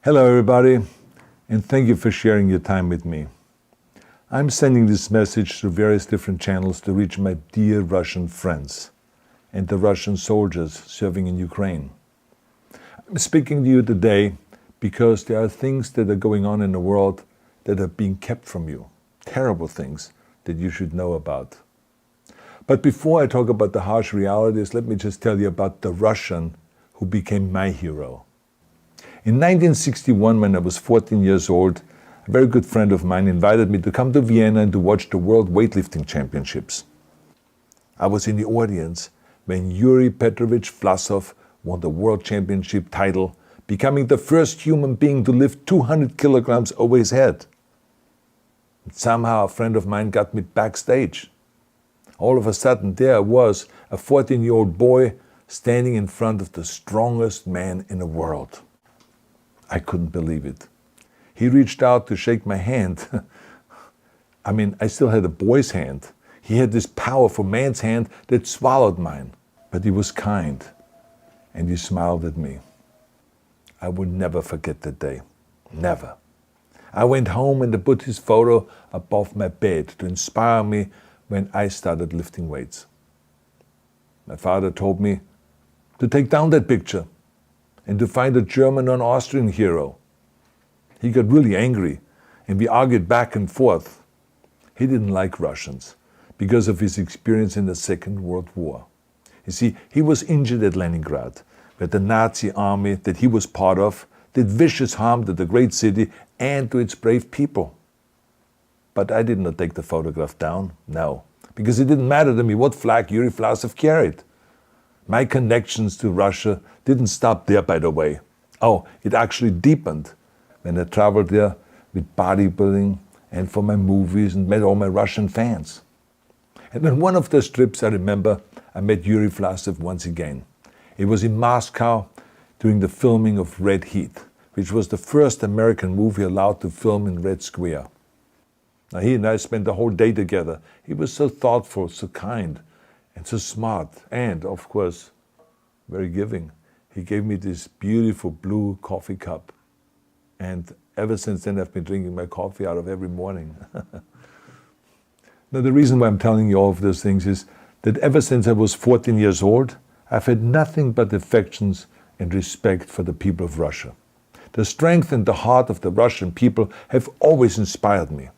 Hello everybody, and thank you for sharing your time with me. I'm sending this message through various different channels to reach my dear Russian friends and the Russian soldiers serving in Ukraine. I'm speaking to you today because there are things that are going on in the world that are being kept from you, terrible things that you should know about. But before I talk about the harsh realities, let me just tell you about the Russian who became my hero. In 1961, when I was 14 years old, a very good friend of mine invited me to come to Vienna and to watch the World Weightlifting Championships. I was in the audience when Yuri Petrovich Vlasov won the World Championship title, becoming the first human being to lift 200 kilograms over his head. And somehow a friend of mine got me backstage. All of a sudden there I was, a 14-year-old boy, standing in front of the strongest man in the world. I couldn't believe it. He reached out to shake my hand. I still had a boy's hand. He had this powerful man's hand that swallowed mine. But he was kind, and he smiled at me. I will never forget that day. Never. I went home and I put his photo above my bed to inspire me when I started lifting weights. My father told me to take down that picture and to find a German or an Austrian hero. He got really angry, and we argued back and forth. He didn't like Russians because of his experience in the Second World War. You see, he was injured at Leningrad, where the Nazi army that he was part of did vicious harm to the great city and to its brave people. But I did not take the photograph down, no, because it didn't matter to me what flag Yuri Vlasov carried. My connections to Russia didn't stop there, by the way. Oh, it actually deepened when I traveled there with bodybuilding and for my movies and met all my Russian fans. And on one of those trips, I remember, I met Yuri Vlasov once again. It was in Moscow during the filming of Red Heat, which was the first American movie allowed to film in Red Square. Now, he and I spent the whole day together. He was so thoughtful, so kind, and so smart, and, of course, very giving. He gave me this beautiful blue coffee cup. And ever since then, I've been drinking my coffee out of every morning. Now, the reason why I'm telling you all of those things is that ever since I was 14 years old, I've had nothing but affections and respect for the people of Russia. The strength and the heart of the Russian people have always inspired me.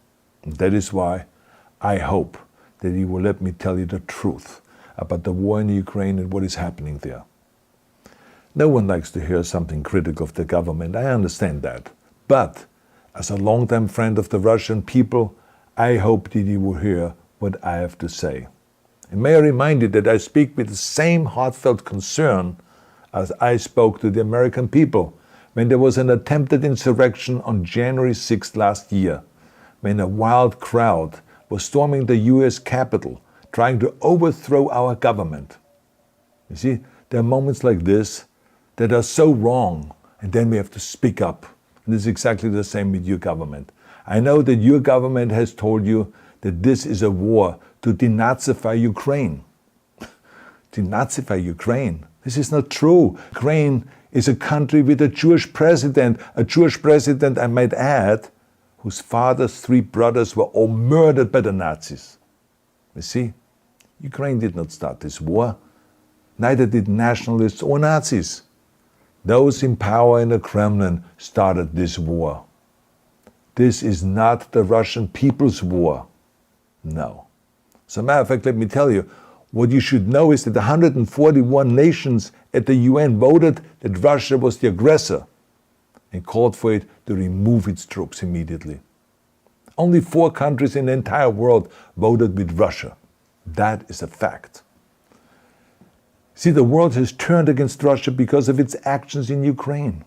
And that is why I hope that you will let me tell you the truth about the war in Ukraine and what is happening there. No one likes to hear something critical of the government, I understand that. But as a longtime friend of the Russian people, I hope that you will hear what I have to say. And may I remind you that I speak with the same heartfelt concern as I spoke to the American people when there was an attempted insurrection on January 6th last year, when a wild crowd was storming the US Capitol, trying to overthrow our government. You see, there are moments like this that are so wrong, and then we have to speak up. And this is exactly the same with your government. I know that your government has told you that this is a war to denazify Ukraine. Denazify Ukraine? This is not true. Ukraine is a country with a Jewish president, I might add, whose father's 3 brothers were all murdered by the Nazis. You see, Ukraine did not start this war. Neither did nationalists or Nazis. Those in power in the Kremlin started this war. This is not the Russian people's war. No. As a matter of fact, let me tell you, what you should know is that 141 nations at the UN voted that Russia was the aggressor and called for it to remove its troops immediately. Only 4 countries in the entire world voted with Russia. That is a fact. See, the world has turned against Russia because of its actions in Ukraine.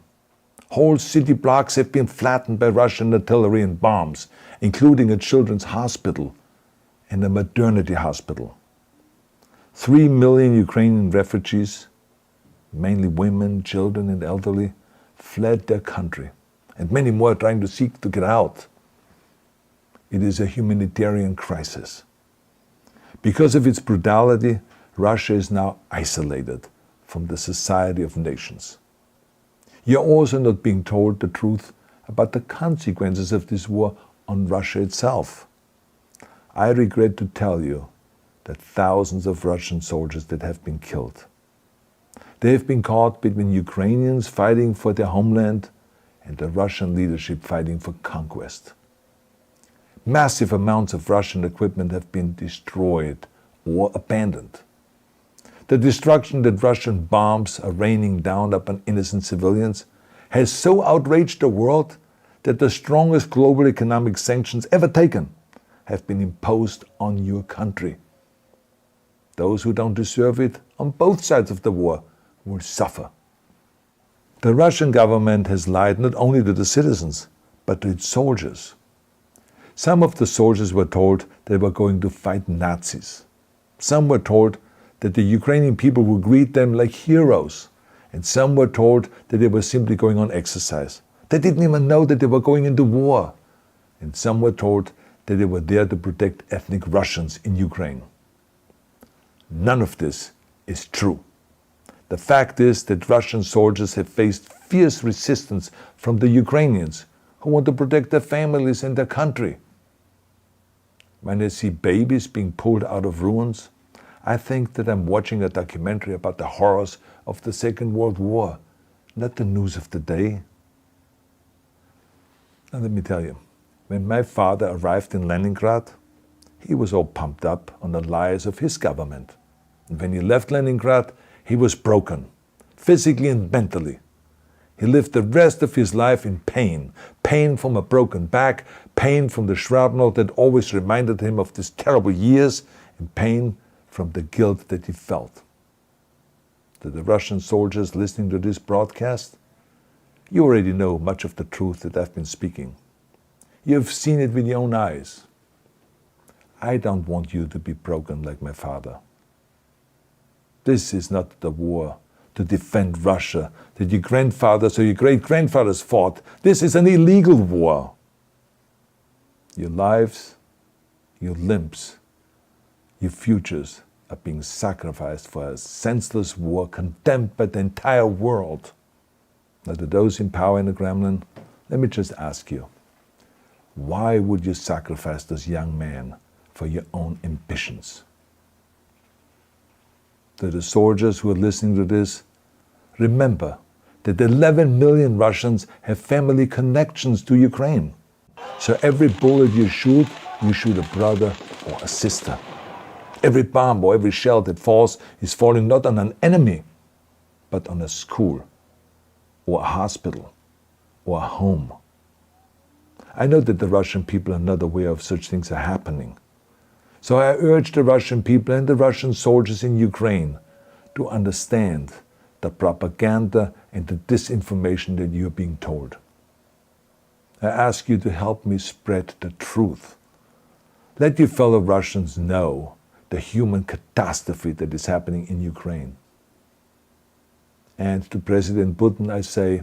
Whole city blocks have been flattened by Russian artillery and bombs, including a children's hospital and a maternity hospital. 3 million Ukrainian refugees, mainly women, children, and elderly, fled their country, and many more are trying to seek to get out. It is a humanitarian crisis. Because of its brutality, Russia is now isolated from the society of nations. You're also not being told the truth about the consequences of this war on Russia itself. I regret to tell you that thousands of Russian soldiers that have been killed. They have been caught between Ukrainians fighting for their homeland and the Russian leadership fighting for conquest. Massive amounts of Russian equipment have been destroyed or abandoned. The destruction that Russian bombs are raining down upon innocent civilians has so outraged the world that the strongest global economic sanctions ever taken have been imposed on your country. Those who don't deserve it on both sides of the war will suffer. The Russian government has lied not only to the citizens, but to its soldiers. Some of the soldiers were told they were going to fight Nazis. Some were told that the Ukrainian people would greet them like heroes, and some were told that they were simply going on exercise. They didn't even know that they were going into war. And some were told that they were there to protect ethnic Russians in Ukraine. None of this is true. The fact is that Russian soldiers have faced fierce resistance from the Ukrainians who want to protect their families and their country. When I see babies being pulled out of ruins, I think that I'm watching a documentary about the horrors of the Second World War, not the news of the day. Now let me tell you, when my father arrived in Leningrad, he was all pumped up on the lies of his government. And when he left Leningrad, he was broken, physically and mentally. He lived the rest of his life in pain. Pain from a broken back, pain from the shrapnel that always reminded him of these terrible years, and pain from the guilt that he felt. To the Russian soldiers listening to this broadcast, you already know much of the truth that I've been speaking. You have seen it with your own eyes. I don't want you to be broken like my father. This is not the war to defend Russia that your grandfathers or your great-grandfathers fought. This is an illegal war. Your lives, your limbs, your futures are being sacrificed for a senseless war condemned by the entire world. Now, to those in power in the Kremlin, let me just ask you, why would you sacrifice those young men for your own ambitions? To the soldiers who are listening to this, remember that 11 million Russians have family connections to Ukraine. So every bullet you shoot a brother or a sister. Every bomb or every shell that falls is falling not on an enemy, but on a school, or a hospital, or a home. I know that the Russian people are not aware of such things are happening. So I urge the Russian people and the Russian soldiers in Ukraine to understand the propaganda and the disinformation that you are being told. I ask you to help me spread the truth. Let your fellow Russians know the human catastrophe that is happening in Ukraine. And to President Putin I say,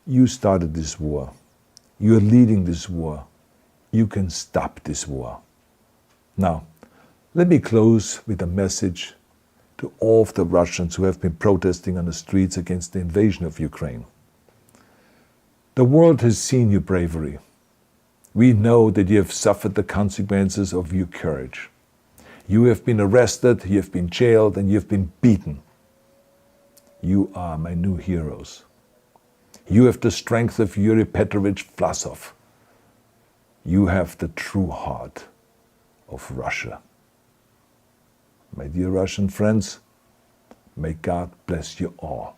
you started this war. You are leading this war. You can stop this war. Now, let me close with a message to all of the Russians who have been protesting on the streets against the invasion of Ukraine. The world has seen your bravery. We know that you have suffered the consequences of your courage. You have been arrested, you have been jailed, and you have been beaten. You are my new heroes. You have the strength of Yuri Petrovich Vlasov. You have the true heart of Russia. My dear Russian friends, may God bless you all.